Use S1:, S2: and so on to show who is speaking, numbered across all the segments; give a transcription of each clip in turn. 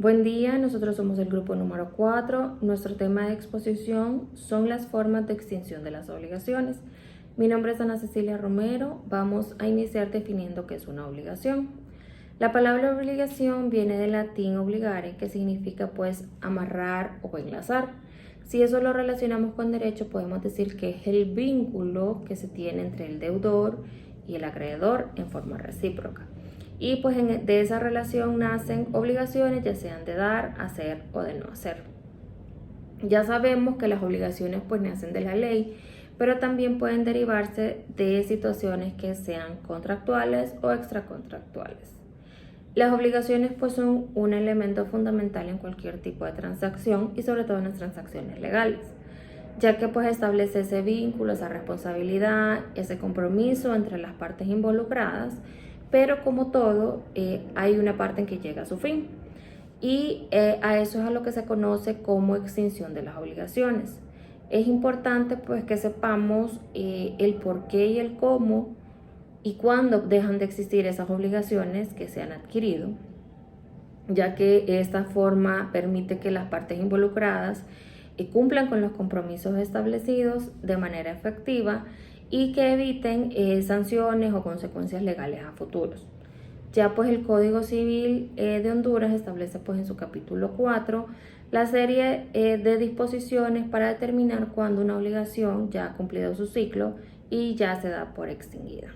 S1: Buen día, nosotros somos el grupo número 4. Nuestro tema de exposición son las formas de extinción de las obligaciones. Mi nombre es Ana Cecilia Romero. Vamos a iniciar definiendo qué es una obligación. La palabra obligación viene del latín obligare, que significa pues amarrar o enlazar. Si eso lo relacionamos con derecho, podemos decir que es el vínculo que se tiene entre el deudor y el acreedor en forma recíproca. Y pues de esa relación nacen obligaciones, ya sean de dar, hacer o de no hacer. Ya sabemos que las obligaciones pues nacen de la ley, pero también pueden derivarse de situaciones que sean contractuales o extracontractuales. Las obligaciones pues son un elemento fundamental en cualquier tipo de transacción y sobre todo en las transacciones legales, ya que pues establece ese vínculo, esa responsabilidad, ese compromiso entre las partes involucradas, pero como todo, hay una parte en que llega a su fin. Y a eso es a lo que se conoce como extinción de las obligaciones. Es importante pues que sepamos el por qué y el cómo y cuándo dejan de existir esas obligaciones que se han adquirido, ya que esta forma permite que las partes involucradas cumplan con los compromisos establecidos de manera efectiva y que eviten sanciones o consecuencias legales a futuros. Ya pues el Código Civil de Honduras establece pues en su capítulo 4 la serie de disposiciones para determinar cuándo una obligación ya ha cumplido su ciclo y ya se da por extinguida.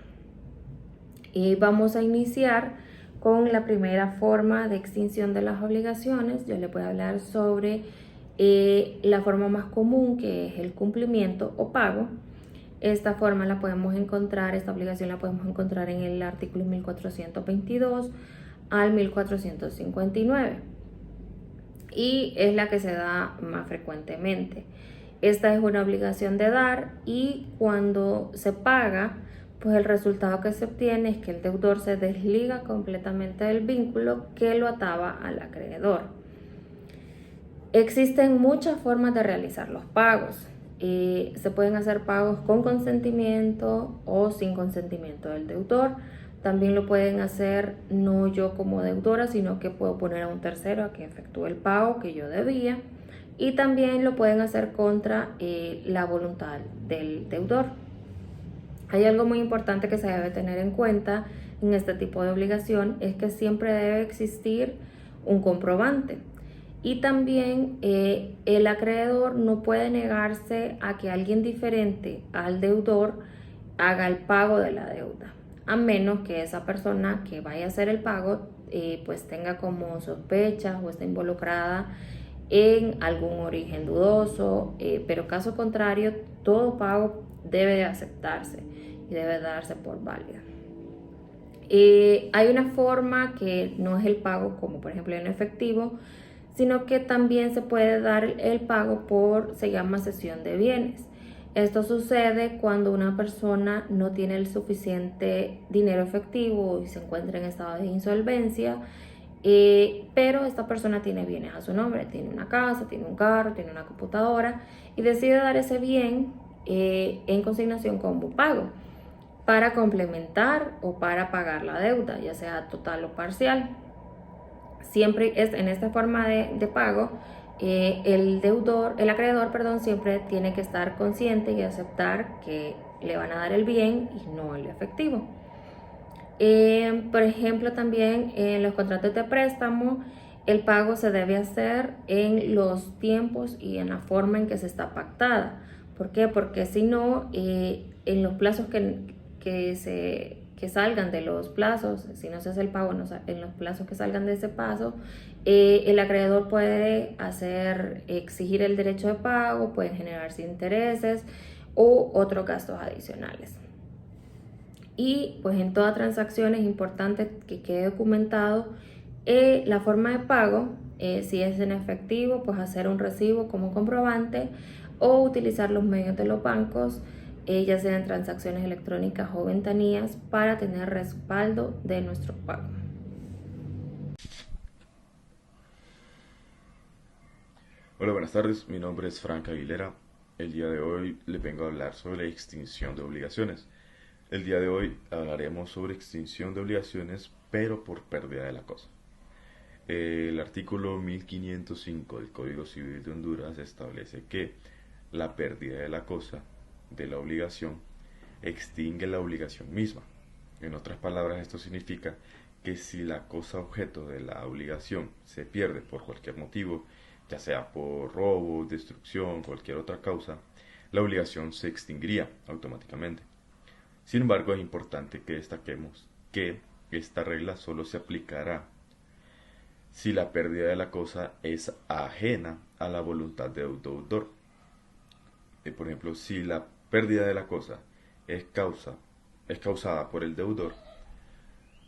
S1: Y vamos a iniciar con la primera forma de extinción de las obligaciones. Yo les voy a hablar sobre la forma más común, que es el cumplimiento o pago. Esta forma la podemos encontrar, esta obligación la podemos encontrar en el artículo 1422 al 1459 y es la que se da más frecuentemente. Esta es una obligación de dar y cuando se paga, pues el resultado que se obtiene es que el deudor se desliga completamente del vínculo que lo ataba al acreedor. Existen muchas formas de realizar los pagos. Se pueden hacer pagos con consentimiento o sin consentimiento del deudor. También lo pueden hacer no yo como deudora, sino que puedo poner a un tercero a que efectúe el pago que yo debía. Y también lo pueden hacer contra la voluntad del deudor. Hay algo muy importante que se debe tener en cuenta en este tipo de obligación, es que siempre debe existir un comprobante. Y también el acreedor no puede negarse a que alguien diferente al deudor haga el pago de la deuda, a menos que esa persona que vaya a hacer el pago pues tenga como sospechas o esté involucrada en algún origen dudoso, pero caso contrario, todo pago debe de aceptarse y debe darse por válida. Hay una forma que no es el pago como por ejemplo en efectivo, sino que también se puede dar el pago se llama cesión de bienes. Esto sucede cuando una persona no tiene el suficiente dinero efectivo y se encuentra en estado de insolvencia, pero esta persona tiene bienes a su nombre, tiene una casa, tiene un carro, tiene una computadora y decide dar ese bien en consignación como pago para complementar o para pagar la deuda, ya sea total o parcial. Siempre es en esta forma de pago, el acreedor, perdón, siempre tiene que estar consciente y aceptar que le van a dar el bien y no el efectivo. Por ejemplo, también en los contratos de préstamo, el pago se debe hacer en los tiempos y en la forma en que se está pactada. ¿Por qué? Porque si no, en los plazos que salgan de los plazos, si no se hace el pago en los plazos que salgan de ese paso, el acreedor puede exigir el derecho de pago, pueden generarse intereses u otros gastos adicionales. Y pues en toda transacción es importante que quede documentado la forma de pago, si es en efectivo, pues hacer un recibo como comprobante o utilizar los medios de los bancos, ya sean transacciones electrónicas o ventanillas, para tener respaldo de nuestro pago.
S2: Hola, buenas tardes. Mi nombre es Frank Aguilera. El día de hoy les vengo a hablar sobre la extinción de obligaciones. El día de hoy hablaremos sobre extinción de obligaciones, pero por pérdida de la cosa. El artículo 1505 del Código Civil de Honduras establece que la pérdida de la cosa, de la obligación, extingue la obligación misma. En otras palabras, esto significa que si la cosa objeto de la obligación se pierde por cualquier motivo, ya sea por robo, destrucción, cualquier otra causa, la obligación se extinguiría automáticamente. Sin embargo, es importante que destaquemos que esta regla solo se aplicará si la pérdida de la cosa es ajena a la voluntad del deudor. Por ejemplo, si la pérdida de la cosa es causada por el deudor,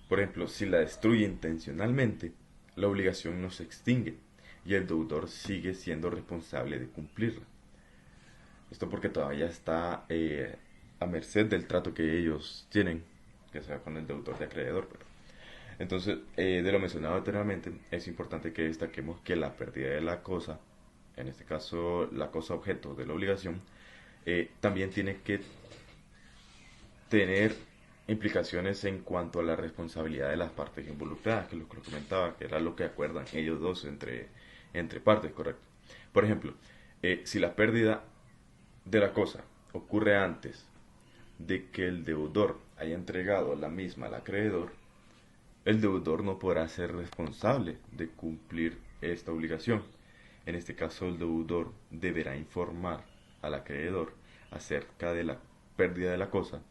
S2: por ejemplo, si la destruye intencionalmente, la obligación no se extingue y el deudor sigue siendo responsable de cumplirla. Esto porque todavía está a merced del trato que ellos tienen, que sea con el deudor de acreedor. Entonces, de lo mencionado anteriormente, es importante que destaquemos que la pérdida de la cosa, en este caso la cosa objeto de la obligación, también tiene que tener implicaciones en cuanto a la responsabilidad de las partes involucradas, que es lo que lo comentaba, que era lo que acuerdan ellos dos entre partes, correcto. Por ejemplo, si la pérdida de la cosa ocurre antes de que el deudor haya entregado la misma al acreedor, el deudor no podrá ser responsable de cumplir esta obligación. En este caso, el deudor deberá informar al acreedor acerca de la pérdida de la cosa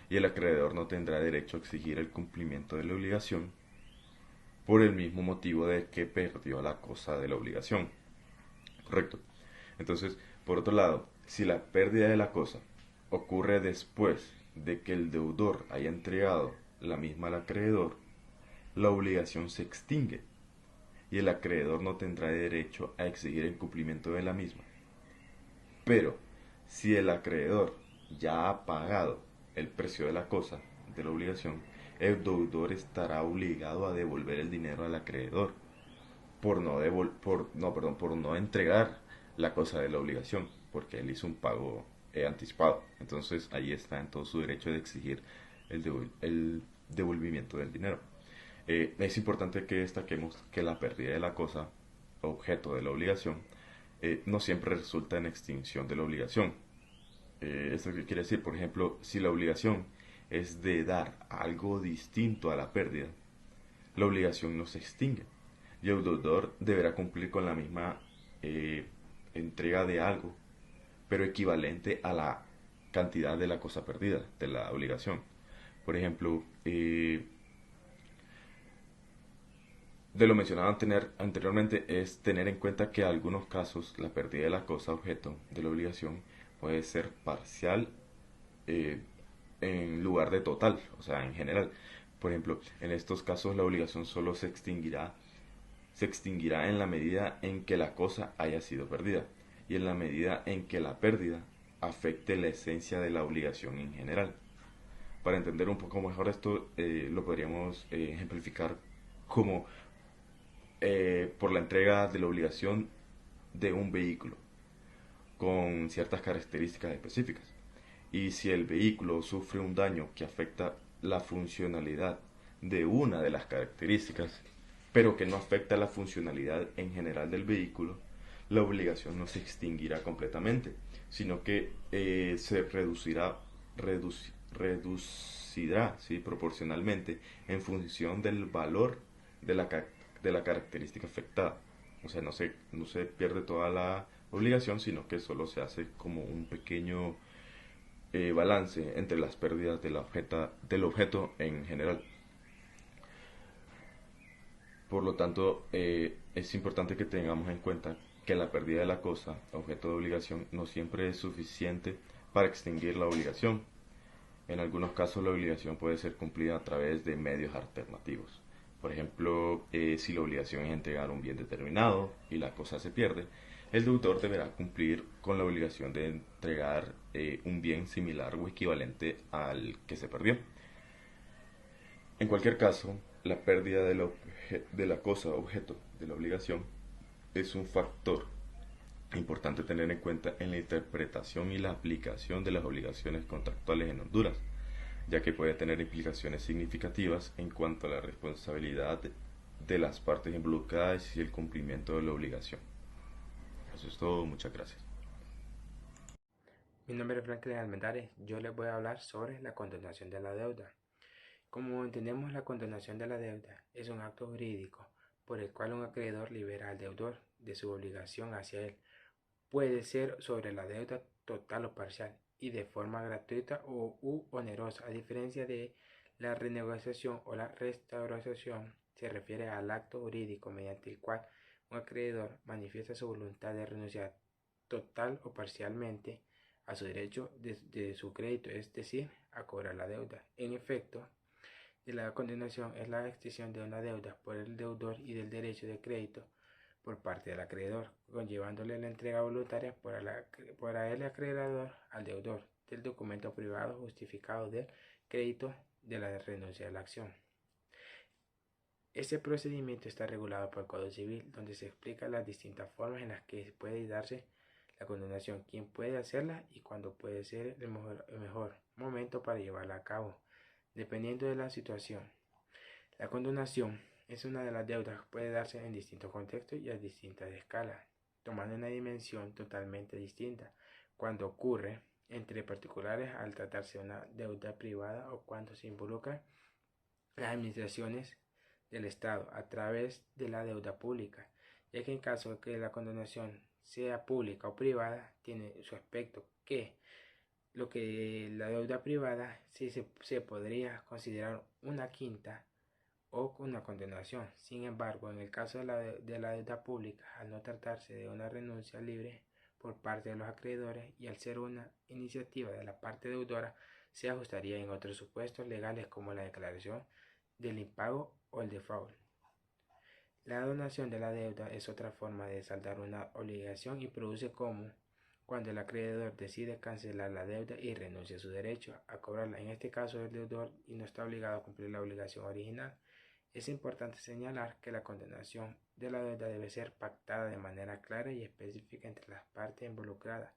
S2: y el acreedor no tendrá derecho a exigir el cumplimiento de la obligación por el mismo motivo de que perdió la cosa de la obligación. Correcto. Entonces, por otro lado, si la pérdida de la cosa ocurre después de que el deudor haya entregado la misma al acreedor, la obligación se extingue y el acreedor no tendrá derecho a exigir el cumplimiento de la misma. Pero, si el acreedor ya ha pagado el precio de la cosa, de la obligación, el deudor estará obligado a devolver el dinero al acreedor por no entregar la cosa de la obligación, porque él hizo un pago anticipado. Entonces ahí está en todo su derecho de exigir el devolvimiento del dinero. Es importante que destaquemos que la pérdida de la cosa, objeto de la obligación, no siempre resulta en extinción de la obligación. ¿Esto qué quiere decir? Por ejemplo, si la obligación es de dar algo distinto a la pérdida, la obligación no se extingue y el deudor deberá cumplir con la misma entrega de algo, pero equivalente a la cantidad de la cosa perdida, de la obligación. Por ejemplo, de lo mencionado anteriormente es tener en cuenta que en algunos casos la pérdida de la cosa objeto de la obligación puede ser parcial en lugar de total, o sea, en general. Por ejemplo, en estos casos la obligación solo se extinguirá en la medida en que la cosa haya sido perdida y en la medida en que la pérdida afecte la esencia de la obligación en general. Para entender un poco mejor esto, lo podríamos ejemplificar como por la entrega de la obligación de un vehículo con ciertas características específicas. Y si el vehículo sufre un daño que afecta la funcionalidad de una de las características, pero que no afecta la funcionalidad en general del vehículo, la obligación no se extinguirá completamente, sino que se reducirá, ¿sí?, proporcionalmente en función del valor de la característica afectada. O sea, no se pierde toda la obligación, sino que solo se hace como un pequeño balance entre las pérdidas del objeto en general. Por lo tanto, es importante que tengamos en cuenta que la pérdida de la cosa, objeto de obligación, no siempre es suficiente para extinguir la obligación. En algunos casos la obligación puede ser cumplida a través de medios alternativos. Por ejemplo, si la obligación es entregar un bien determinado y la cosa se pierde, el deudor deberá cumplir con la obligación de entregar un bien similar o equivalente al que se perdió. En cualquier caso, la pérdida de la cosa objeto de la obligación es un factor importante tener en cuenta en la interpretación y la aplicación de las obligaciones contractuales en Honduras, ya que puede tener implicaciones significativas en cuanto a la responsabilidad de las partes involucradas y el cumplimiento de la obligación. Eso es todo, muchas gracias.
S3: Mi nombre es Franklin Almendares. Yo les voy a hablar sobre la condonación de la deuda. Como entendemos, la condonación de la deuda es un acto jurídico por el cual un acreedor libera al deudor de su obligación hacia él. Puede ser sobre la deuda total o parcial y de forma gratuita u onerosa. A diferencia de la renegociación o la restauración, se refiere al acto jurídico mediante el cual un acreedor manifiesta su voluntad de renunciar total o parcialmente a su derecho de su crédito, es decir, a cobrar la deuda. En efecto, de la condonación es la extinción de una deuda por el deudor y del derecho de crédito por parte del acreedor, conllevándole la entrega voluntaria por el acreedor al deudor del documento privado justificado del crédito de la renuncia de la acción. Este procedimiento está regulado por el Código Civil, donde se explica las distintas formas en las que puede darse la condonación, quién puede hacerla y cuándo puede ser el mejor momento para llevarla a cabo, dependiendo de la situación. La condonación es una de las deudas que puede darse en distintos contextos y a distintas escalas, tomando una dimensión totalmente distinta cuando ocurre entre particulares al tratarse de una deuda privada o cuando se involucran las administraciones del Estado a través de la deuda pública, ya que en caso de que la condonación sea pública o privada, tiene su aspecto que lo que la deuda privada sí se podría considerar una quinta o una condonación. Sin embargo, en el caso de la deuda pública, al no tratarse de una renuncia libre por parte de los acreedores y al ser una iniciativa de la parte deudora, se ajustaría en otros supuestos legales como la declaración del impago o el default. La donación de la deuda es otra forma de saldar una obligación y produce como cuando el acreedor decide cancelar la deuda y renuncia a su derecho a cobrarla. En este caso, el deudor y no está obligado a cumplir la obligación original. Es importante señalar que la condonación de la deuda debe ser pactada de manera clara y específica entre las partes involucradas,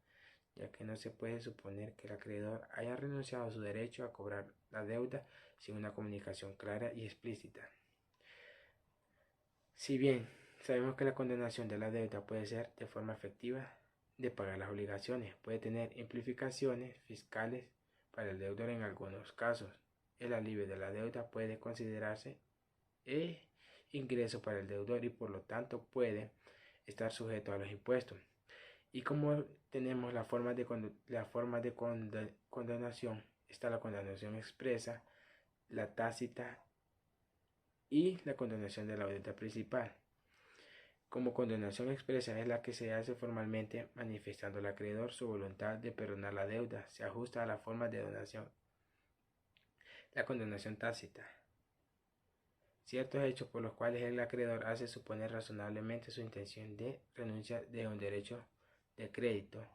S3: ya que no se puede suponer que el acreedor haya renunciado a su derecho a cobrar la deuda sin una comunicación clara y explícita. Si bien sabemos que la condonación de la deuda puede ser de forma efectiva de pagar las obligaciones, puede tener implicaciones fiscales para el deudor en algunos casos. El alivio de la deuda puede considerarse ingreso para el deudor y por lo tanto puede estar sujeto a los impuestos. Y como tenemos las formas de condonación, está la condonación expresa, la tácita y la condonación de la deuda principal. Como condonación expresa es la que se hace formalmente manifestando al acreedor su voluntad de perdonar la deuda, se ajusta a las formas de donación. La condonación tácita. Ciertos hechos por los cuales el acreedor hace suponer razonablemente su intención de renuncia de un derecho de crédito.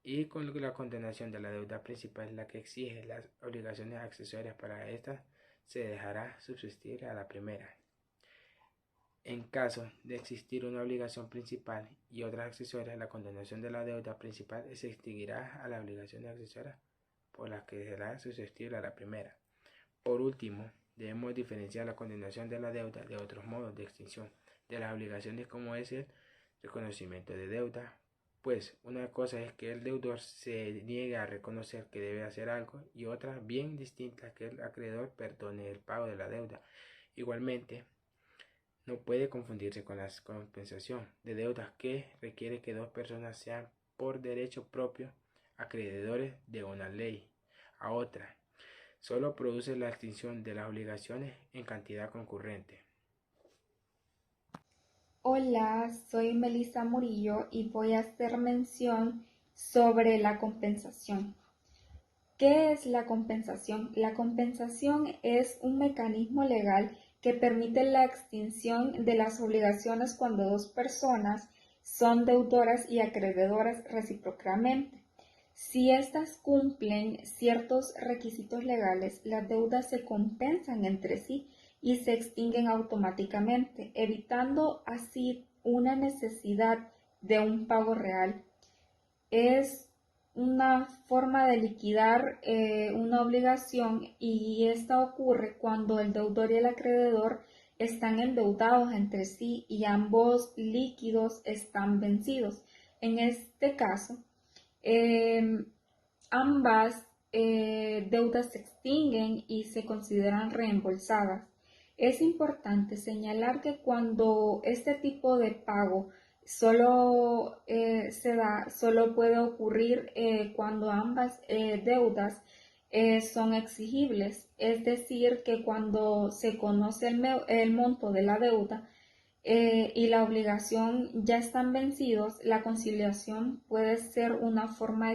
S3: Y con la condonación de la deuda principal es la que exige las obligaciones accesorias para esta se dejará subsistir a la primera. En caso de existir una obligación principal y otras accesorias, la condonación de la deuda principal se extinguirá a las obligaciones accesorias por las que será susceptible a la primera. Por último, debemos diferenciar la condonación de la deuda de otros modos de extinción de las obligaciones como es el reconocimiento de deuda, pues una cosa es que el deudor se niegue a reconocer que debe hacer algo y otra bien distinta que el acreedor perdone el pago de la deuda. Igualmente, no puede confundirse con la compensación de deudas que requiere que dos personas sean por derecho propio acreedores de una ley a otra. Solo produce la extinción de las obligaciones en cantidad concurrente.
S4: Hola, soy Melissa Murillo y voy a hacer mención sobre la compensación. ¿Qué es la compensación? La compensación es un mecanismo legal que permite la extinción de las obligaciones cuando dos personas son deudoras y acreedoras recíprocamente. Si éstas cumplen ciertos requisitos legales, las deudas se compensan entre sí y se extinguen automáticamente, evitando así una necesidad de un pago real. Es una forma de liquidar una obligación y esta ocurre cuando el deudor y el acreedor están endeudados entre sí y ambos líquidos están vencidos. En este caso, ambas deudas se extinguen y se consideran reembolsadas. Es importante señalar que cuando este tipo de pago solo puede ocurrir cuando ambas deudas son exigibles, es decir, que cuando se conoce el monto de la deuda y la obligación ya están vencidos, la conciliación puede ser una forma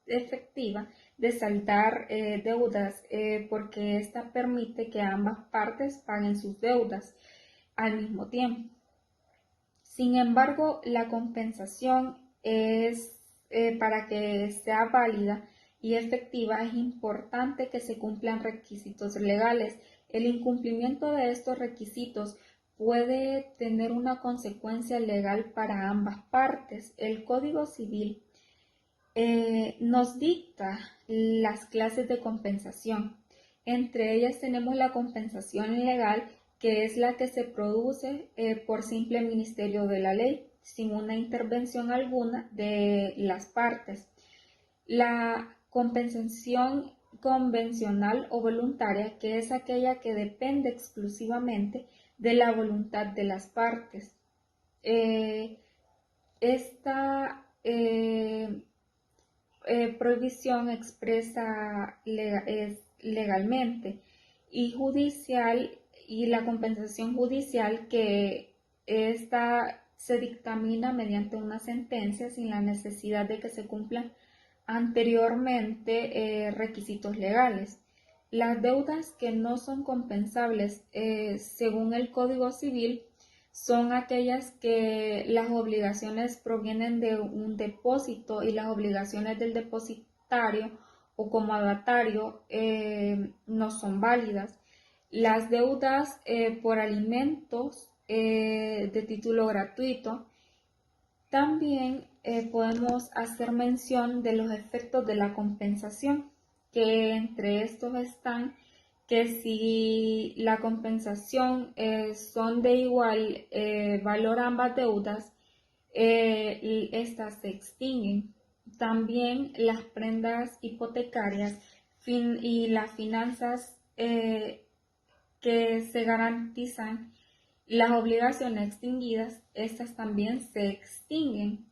S4: efectiva de saldar deudas porque esta permite que ambas partes paguen sus deudas al mismo tiempo. Sin embargo, la compensación es para que sea válida y efectiva es importante que se cumplan requisitos legales. El incumplimiento de estos requisitos puede tener una consecuencia legal para ambas partes. El Código Civil nos dicta las clases de compensación. Entre ellas tenemos la compensación legal, que es la que se produce por simple ministerio de la ley, sin una intervención alguna de las partes. La compensación convencional o voluntaria, que es aquella que depende exclusivamente de la voluntad de las partes. Esta prohibición expresa legalmente y judicial, y la compensación judicial, que esta se dictamina mediante una sentencia sin la necesidad de que se cumplan anteriormente requisitos legales. Las deudas que no son compensables según el Código Civil son aquellas que las obligaciones provienen de un depósito y las obligaciones del depositario o comodatario no son válidas. Las deudas por alimentos de título gratuito. También podemos hacer mención de los efectos de la compensación, que entre estos están que si la compensación son de igual valor ambas deudas, estas se extinguen. También las prendas hipotecarias y las finanzas que se garantizan, las obligaciones extinguidas, estas también se extinguen.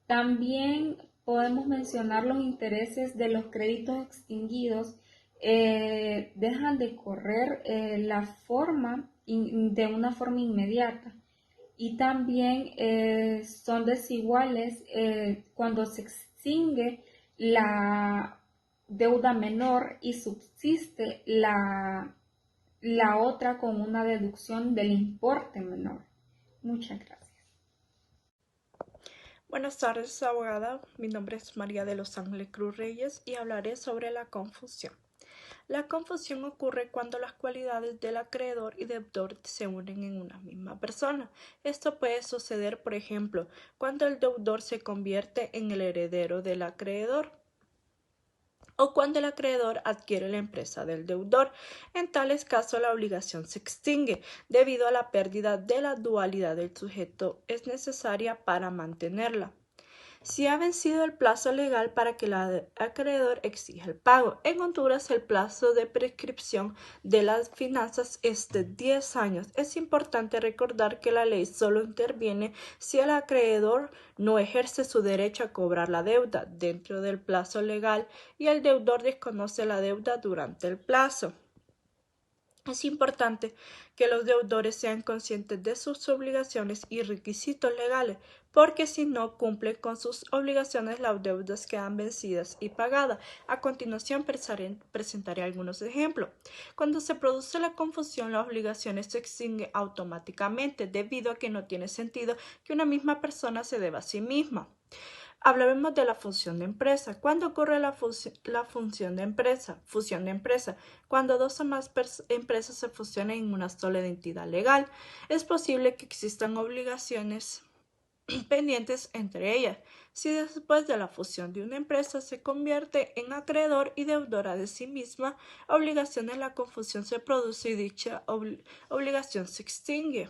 S4: También podemos mencionar los intereses de los créditos extinguidos, dejan de correr de una forma inmediata, y también son desiguales cuando se extingue la deuda menor y subsiste la otra con una deducción del importe menor. Muchas gracias.
S5: Buenas tardes, abogada. Mi nombre es María de los Ángeles Cruz Reyes y hablaré sobre la confusión. La confusión ocurre cuando las cualidades del acreedor y deudor se unen en una misma persona. Esto puede suceder, por ejemplo, cuando el deudor se convierte en el heredero del acreedor, o cuando el acreedor adquiere la empresa del deudor. En tales casos, la obligación se extingue debido a la pérdida de la dualidad del sujeto es necesaria para mantenerla. Si ha vencido el plazo legal para que el acreedor exija el pago. En Honduras, el plazo de prescripción de las finanzas es de 10 años. Es importante recordar que la ley solo interviene si el acreedor no ejerce su derecho a cobrar la deuda dentro del plazo legal y el deudor desconoce la deuda durante el plazo. Es importante que los deudores sean conscientes de sus obligaciones y requisitos legales, porque si no cumplen con sus obligaciones, las deudas quedan vencidas y pagadas. A continuación presentaré algunos ejemplos. Cuando se produce la confusión, las obligaciones se extinguen automáticamente debido a que no tiene sentido que una misma persona se deba a sí misma. Hablaremos de la fusión de empresa. ¿Cuándo ocurre la fusión de empresa? Fusión de empresa. Cuando dos o más empresas se fusionan en una sola entidad legal. Es posible que existan obligaciones pendientes entre ellas. Si después de la fusión de una empresa se convierte en acreedor y deudora de sí misma, obligaciones, la confusión se produce y dicha obligación se extingue.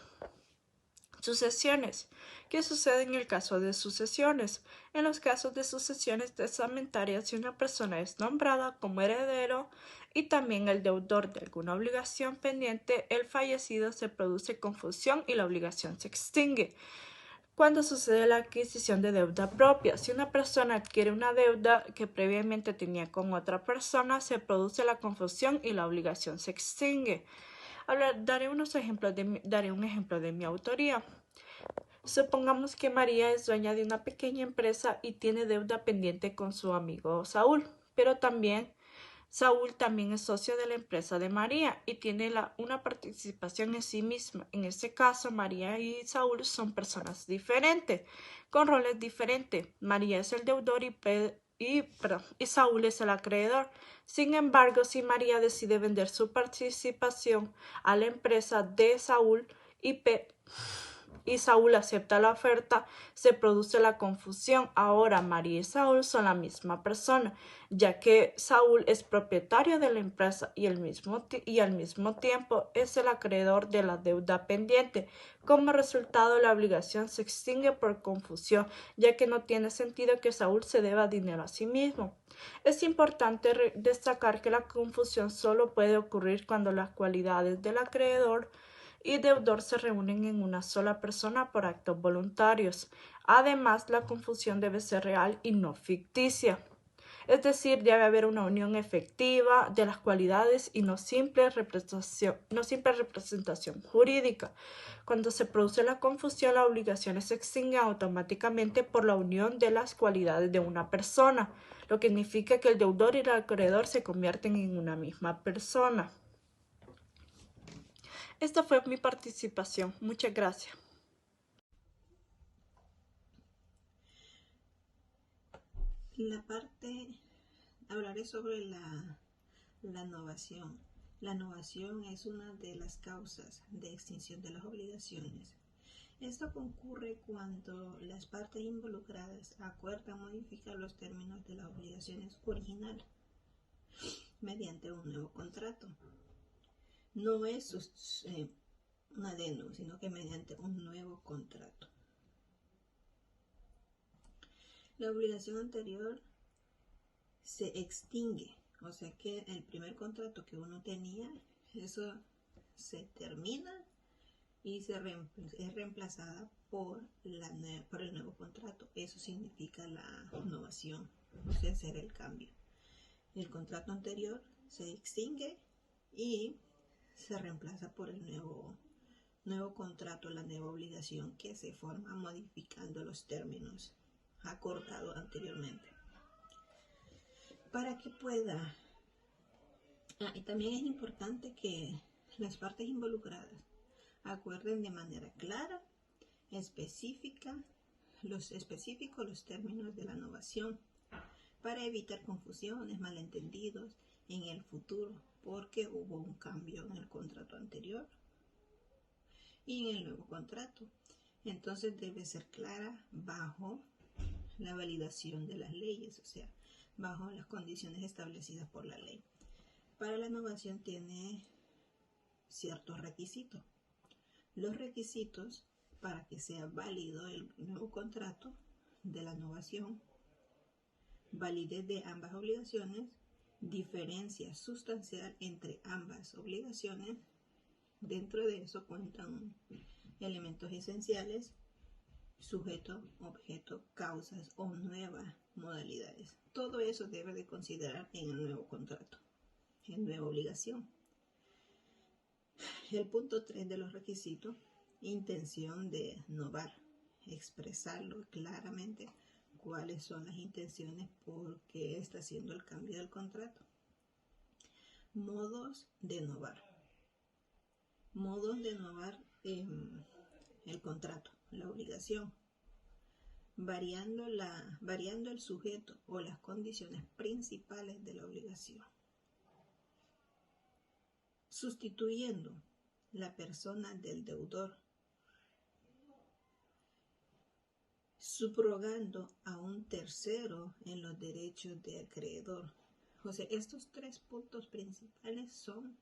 S5: Sucesiones. ¿Qué sucede en el caso de sucesiones? En los casos de sucesiones testamentarias, si una persona es nombrada como heredero y también el deudor de alguna obligación pendiente, el fallecido, se produce confusión y la obligación se extingue. Cuando sucede la adquisición de deuda propia, si una persona adquiere una deuda que previamente tenía con otra persona, se produce la confusión y la obligación se extingue. Daré un ejemplo de mi autoría. Supongamos que María es dueña de una pequeña empresa y tiene deuda pendiente con su amigo Saúl, pero Saúl también es socio de la empresa de María y tiene una participación en sí misma. En este caso, María y Saúl son personas diferentes, con roles diferentes. María es el deudor y Saúl es el acreedor. Sin embargo, si María decide vender su participación a la empresa de Saúl y Saúl acepta la oferta, se produce la confusión. Ahora María y Saúl son la misma persona, ya que Saúl es propietario de la empresa y al mismo tiempo es el acreedor de la deuda pendiente. Como resultado, la obligación se extingue por confusión, ya que no tiene sentido que Saúl se deba dinero a sí mismo. Es importante destacar que la confusión solo puede ocurrir cuando las cualidades del acreedor y deudor se reúnen en una sola persona por actos voluntarios. Además, la confusión debe ser real y no ficticia. Es decir, debe haber una unión efectiva de las cualidades y no simple representación jurídica. Cuando se produce la confusión, la obligación se extingue automáticamente por la unión de las cualidades de una persona, lo que significa que el deudor y el acreedor se convierten en una misma persona. Esta fue mi participación. Muchas gracias.
S6: Hablaré sobre la novación. La novación es una de las causas de extinción de las obligaciones. Esto concurre cuando las partes involucradas acuerdan modificar los términos de las obligaciones originales mediante un nuevo contrato. No es un adendum, sino que mediante un nuevo contrato. La obligación anterior se extingue, o sea que el primer contrato que uno tenía, eso se termina y es reemplazada por el nuevo contrato. Eso significa la novación, o sea, hacer el cambio. El contrato anterior se extingue y se reemplaza por el nuevo contrato, la nueva obligación que se forma modificando los términos acordados anteriormente. Para que pueda... y también es importante que las partes involucradas acuerden de manera clara, específicos los términos de la novación para evitar confusiones, malentendidos en el futuro, porque hubo un cambio en el contrato anterior y en el nuevo contrato. Entonces debe ser clara bajo la validación de las leyes, o sea, bajo las condiciones establecidas por la ley. Para la novación tiene ciertos requisitos. Los requisitos para que sea válido el nuevo contrato de la novación: validez de ambas obligaciones, diferencia sustancial entre ambas obligaciones. Dentro de eso cuentan elementos esenciales: sujeto, objeto, causas o nuevas modalidades. Todo eso debe de considerar en el nuevo contrato, en nueva obligación. El punto 3 de los requisitos: intención de novar, expresarlo claramente cuáles son las intenciones por qué está haciendo el cambio del contrato. Modos de novar. Modos de novar el contrato, la obligación, variando el sujeto o las condiciones principales de la obligación, sustituyendo la persona del deudor, subrogando a un tercero en los derechos de acreedor. O sea, estos 3 puntos principales son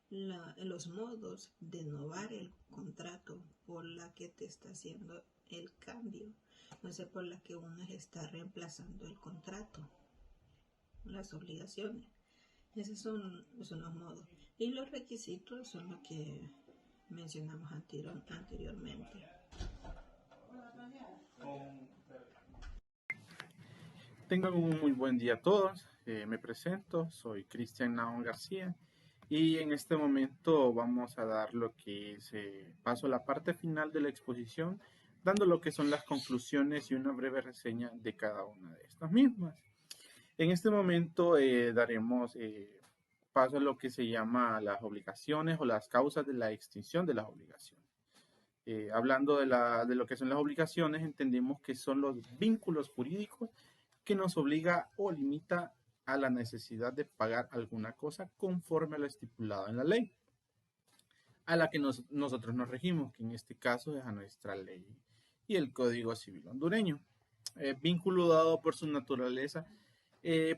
S6: los modos de novar el contrato por la que te está haciendo el cambio, no sé, por la que uno está reemplazando el contrato, las obligaciones. Esos son los modos. Y los requisitos son los que mencionamos anteriormente.
S7: Tengan un muy buen día a todos. Me presento, soy Cristian Naón García y en este momento vamos a dar lo que es paso a la parte final de la exposición, dando lo que son las conclusiones y una breve reseña de cada una de estas mismas. En este momento daremos paso a lo que se llama las obligaciones o las causas de la extinción de las obligaciones. Hablando de lo que son las obligaciones, entendemos que son los vínculos jurídicos que nos obliga o limita a la necesidad de pagar alguna cosa conforme a lo estipulado en la ley, a la que nosotros nos regimos, que en este caso es a nuestra ley y el Código Civil hondureño. Vínculo dado por su naturaleza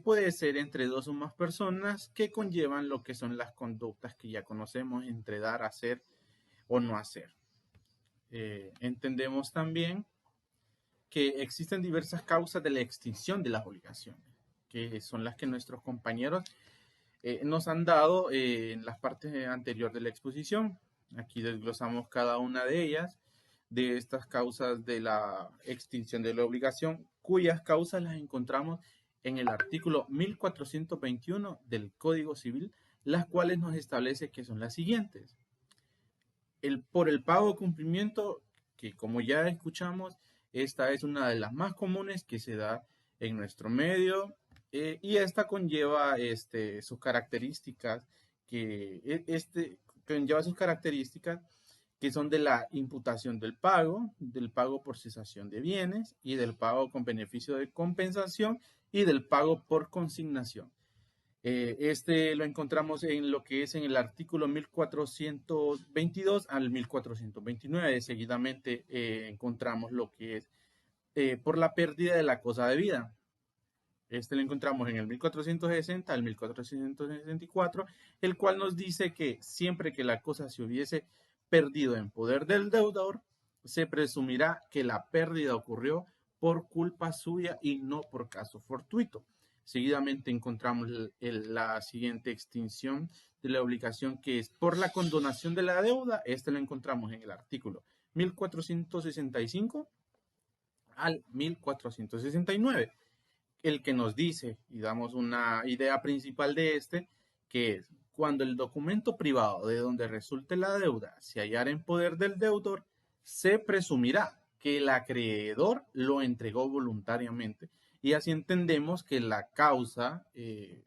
S7: puede ser entre 2 o más personas que conllevan lo que son las conductas que ya conocemos entre dar, hacer o no hacer. Entendemos también que existen diversas causas de la extinción de las obligaciones, que son las que nuestros compañeros nos han dado en las partes anteriores de la exposición. Aquí desglosamos cada una de ellas, de estas causas de la extinción de la obligación, cuyas causas las encontramos en el artículo 1421 del Código Civil, las cuales nos establece que son las siguientes. Por el pago o cumplimiento, que como ya escuchamos, esta es una de las más comunes que se da en nuestro medio y esta conlleva sus características que son de la imputación del pago por cesación de bienes y del pago con beneficio de compensación y del pago por consignación. Lo encontramos en lo que es en el artículo 1422 al 1429. Seguidamente encontramos lo que es por la pérdida de la cosa debida. Lo encontramos en el 1460 al 1464, el cual nos dice que siempre que la cosa se hubiese perdido en poder del deudor, se presumirá que la pérdida ocurrió por culpa suya y no por caso fortuito. Seguidamente encontramos la siguiente extinción de la obligación, que es por la condonación de la deuda. Lo encontramos en el artículo 1465 al 1469, el que nos dice, y damos una idea principal de que es cuando el documento privado de donde resulte la deuda se hallara en poder del deudor, se presumirá que el acreedor lo entregó voluntariamente. Y así entendemos que la causa que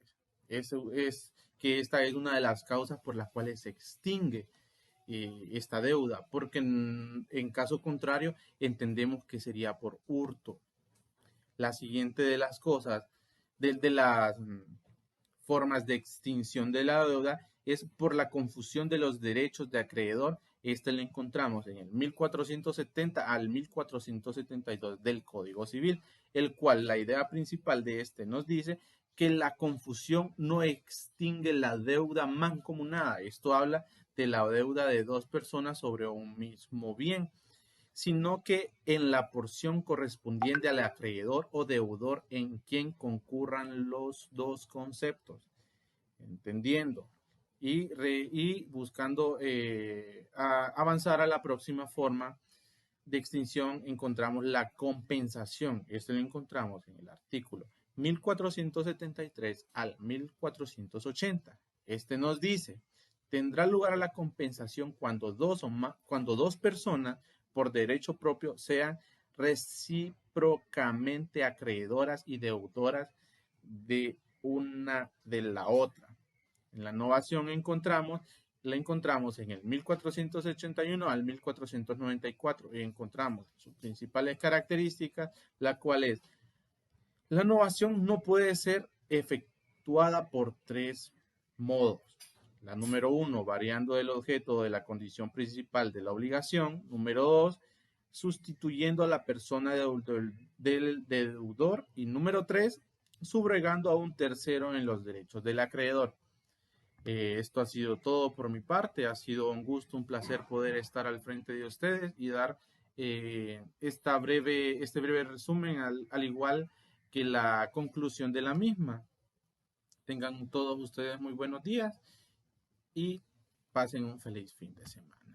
S7: esta es una de las causas por las cuales se extingue esta deuda, porque en caso contrario entendemos que sería por hurto. La siguiente de las cosas, de las formas de extinción de la deuda, es por la confusión de los derechos de acreedor. Lo encontramos en el 1470 al 1472 del Código Civil, el cual la idea principal de nos dice que la confusión no extingue la deuda mancomunada. Esto habla de la deuda de 2 personas sobre un mismo bien, sino que en la porción correspondiente al acreedor o deudor en quien concurran los 2 conceptos. Entendiendo y buscando avanzar a la próxima forma de extinción, encontramos la compensación. Lo encontramos en el artículo 1473 al 1480. Nos dice: tendrá lugar a la compensación cuando 2 personas por derecho propio sean recíprocamente acreedoras y deudoras de una de la otra. En la novación la encontramos en el 1481 al 1494 y encontramos sus principales características, la cual es: la novación no puede ser efectuada por 3 modos. La número 1, variando el objeto de la condición principal de la obligación. Número 2, sustituyendo a la persona del deudor. Y número 3, subrogando a un tercero en los derechos del acreedor. Esto ha sido todo por mi parte. Ha sido un gusto, un placer poder estar al frente de ustedes y dar este breve resumen, al igual que la conclusión de la misma. Tengan todos ustedes muy buenos días y pasen un feliz fin de semana.